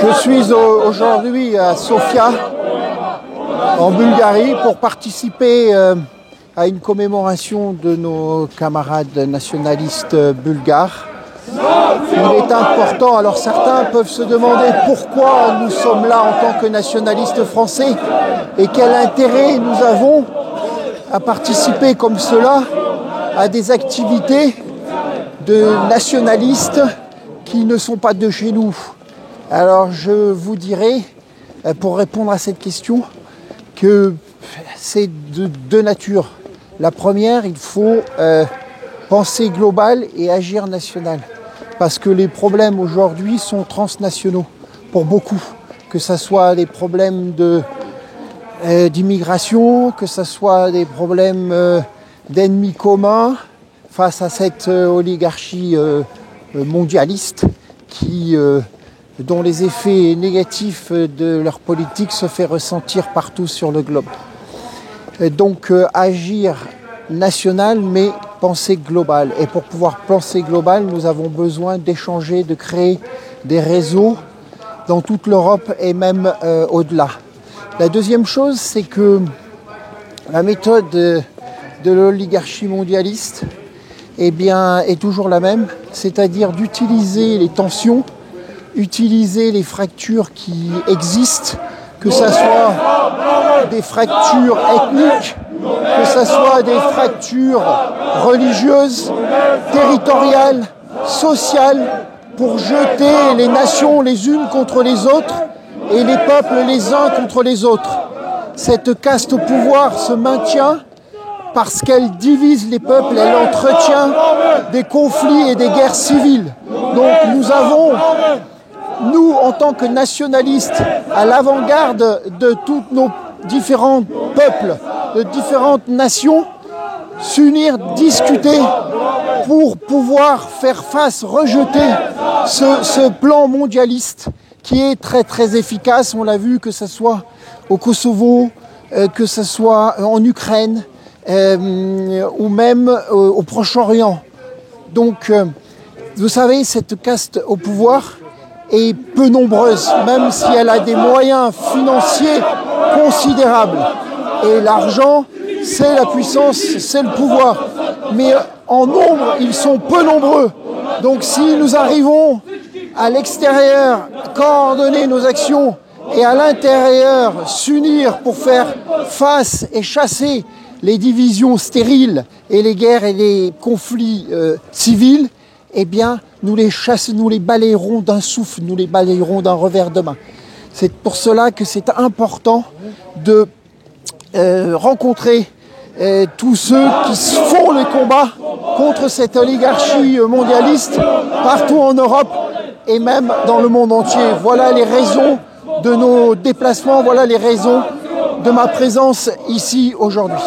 Je suis aujourd'hui à Sofia, en Bulgarie, pour participer à une commémoration de nos camarades nationalistes bulgares. Il est important, alors certains peuvent se demander pourquoi nous sommes là en tant que nationalistes français et quel intérêt nous avons à participer comme cela à des activités de nationalistes qui ne sont pas de chez nous. Alors je vous dirai, pour répondre à cette question, que c'est de deux natures. La première, il faut penser global et agir national. Parce que les problèmes aujourd'hui sont transnationaux, pour beaucoup. Que ce soit des problèmes d'immigration, que ce soit des problèmes d'ennemis communs face à cette oligarchie mondialiste dont les effets négatifs de leur politique se fait ressentir partout sur le globe. Et donc agir national, mais penser global. Et pour pouvoir penser global, nous avons besoin d'échanger, de créer des réseaux dans toute l'Europe et même au-delà. La deuxième chose, c'est que la méthode de l'oligarchie mondialiste est toujours la même, c'est-à-dire d'utiliser les tensions, utiliser les fractures qui existent, que ce soit des fractures ethniques, que ce soit des fractures religieuses, territoriales, sociales, pour jeter les nations les unes contre les autres et les peuples les uns contre les autres. Cette caste au pouvoir se maintient parce qu'elle divise les peuples, elle entretient des conflits et des guerres civiles. Donc nous, en tant que nationalistes, à l'avant-garde de tous nos différents peuples, de différentes nations, s'unir, discuter pour pouvoir faire face, rejeter ce plan mondialiste qui est très très efficace. On l'a vu, que ce soit au Kosovo, que ce soit en Ukraine ou même au Proche-Orient. Donc, vous savez, cette caste au pouvoir est peu nombreuse, même si elle a des moyens financiers considérables. Et l'argent, c'est la puissance, c'est le pouvoir. Mais en nombre, ils sont peu nombreux. Donc si nous arrivons à l'extérieur, coordonner nos actions, et à l'intérieur, s'unir pour faire face et chasser les divisions stériles et les guerres et les conflits civils, eh bien, nous les balayerons d'un souffle, nous les balayerons d'un revers de main. C'est pour cela que c'est important de rencontrer tous ceux qui font le combat contre cette oligarchie mondialiste partout en Europe et même dans le monde entier. Voilà les raisons de nos déplacements, voilà les raisons de ma présence ici aujourd'hui.